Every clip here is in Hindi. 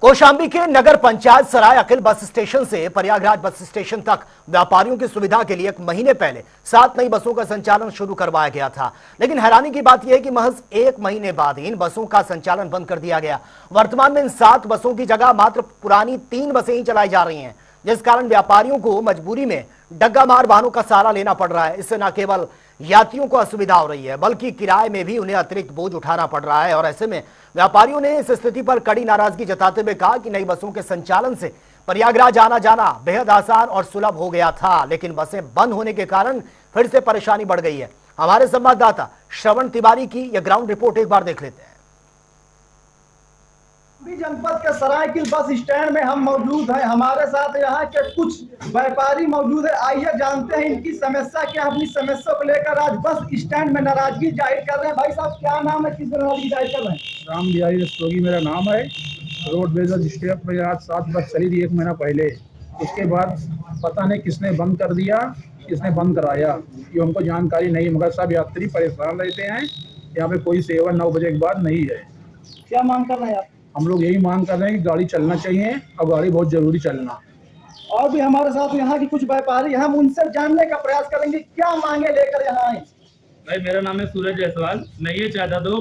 कौशाम्बी के नगर पंचायत सराय अकिल बस स्टेशन से प्रयागराज बस स्टेशन तक व्यापारियों की सुविधा के लिए 1 महीने पहले 7 नई बसों का संचालन शुरू करवाया गया था। लेकिन हैरानी की बात यह है कि महज 1 महीने बाद इन बसों का संचालन बंद कर दिया गया। वर्तमान में इन 7 बसों की जगह मात्र पुरानी 3 बसें ही चलाई जा रही हैं, जिस कारण व्यापारियों को मजबूरी में डग्गा मार वाहनों का सहारा लेना पड़ रहा है। इससे न केवल यात्रियों को असुविधा हो रही है, बल्कि किराए में भी उन्हें अतिरिक्त बोझ उठाना पड़ रहा है। और ऐसे में व्यापारियों ने इस स्थिति पर कड़ी नाराजगी जताते हुए कहा कि नई बसों के संचालन से प्रयागराज आना जाना बेहद आसान और सुलभ हो गया था, लेकिन बसें बंद होने के कारण फिर से परेशानी बढ़ गई है। हमारे संवाददाता श्रवण तिवारी की यह ग्राउंड रिपोर्ट एक बार देख लेते हैं। जनपद के सरायकिल बस स्टैंड में हम मौजूद हैं। हमारे साथ यहाँ के कुछ व्यापारी मौजूद है। आइए जानते हैं इनकी समस्या क्या। अपनी समस्या को लेकर आज बस स्टैंड में नाराजगी जाहिर कर रहे हैं। भाई साहब, क्या नाम है, किस नाराजगी जाहिर कर रहे हैं? राम बिहारी रस्तोगी मेरा नाम है। रोडवेज स्टेशन पर आज 7 बस चली थी 1 महीना पहले। उसके बाद पता नहीं किसने बंद कर दिया, किसने बंद कराया, ये हमको जानकारी नहीं, मगर सब यात्री परेशान रहते हैं। यहाँ पे कोई सेवा 9 बजे के बाद नहीं है। क्या मांग कर रहे हैं आप? हम लोग यही मांग कर रहे हैं कि गाड़ी चलना चाहिए और गाड़ी बहुत जरूरी चलना। और भी हमारे साथ यहाँ की कुछ व्यापारी, हम उनसे जानने का प्रयास करेंगे क्या मांगे लेकर यहाँ आए। भाई, मेरा नाम है सूरज जायसवाल। मैं ये चाहता था,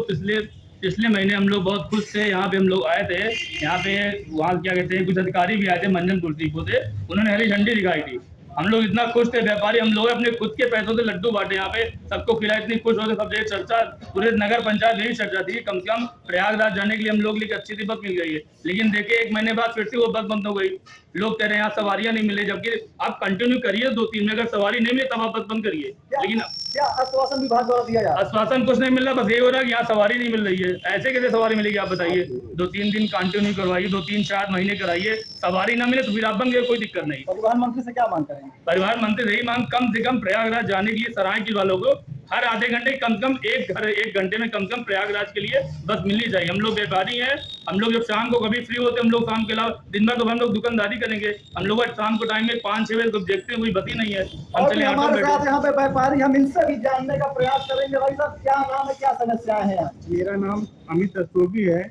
पिछले महीने हम लोग बहुत खुश थे। यहाँ पे हम लोग आए थे, यहाँ पे वहाँ क्या कहते हैं, कुछ अधिकारी भी आए थे, मंजन तुलसी को थे, उन्होंने हरी झंडी दिखाई थी। हम लोग इतना खुश थे व्यापारी, हम लोग अपने खुद के पैसों से लड्डू बांटे, यहाँ पे सबको खिलाए, इतनी खुश होते। सब ये चर्चा पूरे नगर पंचायत यही चर्चा थी, कम से कम प्रयागराज जाने के लिए हम लोग लिए अच्छी सी बस मिल गई है। लेकिन देखिए 1 महीने बाद फिर से वो बस बंद हो गई। लोग कह रहे हैं यहाँ सवारियां नहीं मिले, जबकि आप कंटिन्यू करिए 2-3 में, अगर सवारी नहीं मिले तब आप बस बंद करिए। लेकिन क्या आश्वासन विभाग द्वारा दिया जाए? आश्वासन कुछ नहीं मिल रहा, बस ये हो रहा है कि यहाँ सवारी नहीं मिल रही है। ऐसे कैसे सवारी मिलेगी आप बताइए? 2-3 दिन कंटिन्यू करवाइए, 2-3-4 महीने कराइए, सवारी ना मिले तो फिर आप बंद गए, कोई दिक्कत नहीं। परिवहन मंत्री से क्या मांग करेंगे? परिवहन मंत्री से यही मांग, कम से कम प्रयागराज जाने के लिए सरायकिल वालों को हर आधे घंटे कम से कम 1 घंटे में कम से कम प्रयागराज के लिए बस मिलनी चाहिए। हम लोग व्यापारी हैं, हम लोग जब शाम को कभी फ्री होते हैं, हम लोग शाम के अलावा दिन भर तो हम लोग दुकानदारी करेंगे, हम लोग शाम को टाइम में 5-6 बजे तो देखते हैं कोई बस ही नहीं है। हम चले हमारे साथ यहाँ पे व्यापारी, हम इनसे भी जानने का प्रयास करेंगे। भाई साहब, क्या नाम है, क्या समस्याएं हैं? मेरा नाम अमित रस्तोगी है।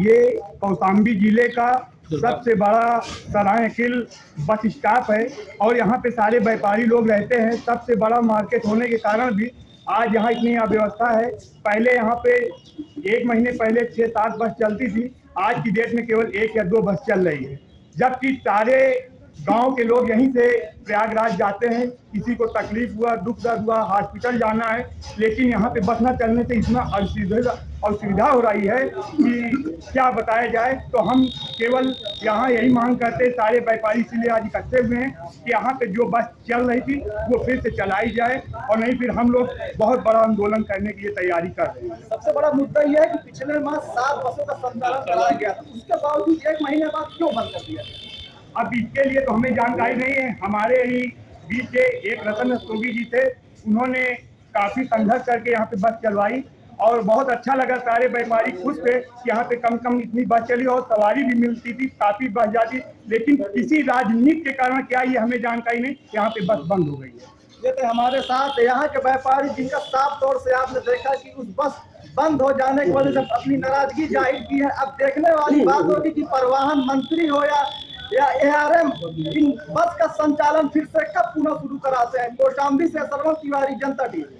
ये कौशाम्बी जिले का सबसे बड़ा सरायकिल बस स्टॉप है और यहाँ पे सारे व्यापारी लोग रहते हैं। सबसे बड़ा मार्केट होने के कारण भी आज यहाँ इतनी अव्यवस्था है। पहले यहाँ पे 1 महीने पहले 6-7 बस चलती थी, आज की डेट में केवल 1 या 2 बस चल रही है, जबकि सारे गांव के लोग यहीं से प्रयागराज जाते हैं। किसी को तकलीफ हुआ, दुख दर्द हुआ, हॉस्पिटल जाना है, लेकिन यहाँ पे बस न चलने से इतना असुविधा हो रही है कि क्या बताया जाए। तो हम केवल यहाँ यही मांग करते हैं, सारे व्यापारी इसलिए आज इकट्ठे हुए हैं कि यहाँ पे जो बस चल रही थी वो फिर से चलाई जाए, और नहीं फिर हम लोग बहुत बड़ा आंदोलन करने की तैयारी कर रहे हैं। सबसे बड़ा मुद्दा यह है कि पिछले माह 7 बसों का संचालन कराया गया था, उसके बावजूद 1 महीने बाद क्यों बंद कर दिया? अब इसके लिए तो हमें जानकारी नहीं है। हमारे ही बीच के एक रतन रस्तोगी जी थे, उन्होंने काफ़ी संघर्ष करके यहाँ पे बस चलवाई और बहुत अच्छा लगा। सारे व्यापारी खुश थे कि यहाँ पे कम से कम इतनी बस चली और सवारी भी मिलती थी, काफ़ी बस जाती। लेकिन किसी राजनीति के कारण क्या ये हमें जानकारी नहीं, यहाँ पे बस बंद हो गई है। ये थे हमारे साथ यहाँ के व्यापारी, जिनका साफ तौर से आपने देखा कि उस बस बंद हो जाने की वजह से अपनी नाराजगी जाहिर की है। अब देखने वाली बात होगी कि परिवहन मंत्री हो या ARM इन बस का संचालन फिर से कब पुनः शुरू कराते हैं। कौशाम्बी से श्रवण तिवारी, जनता टीवी।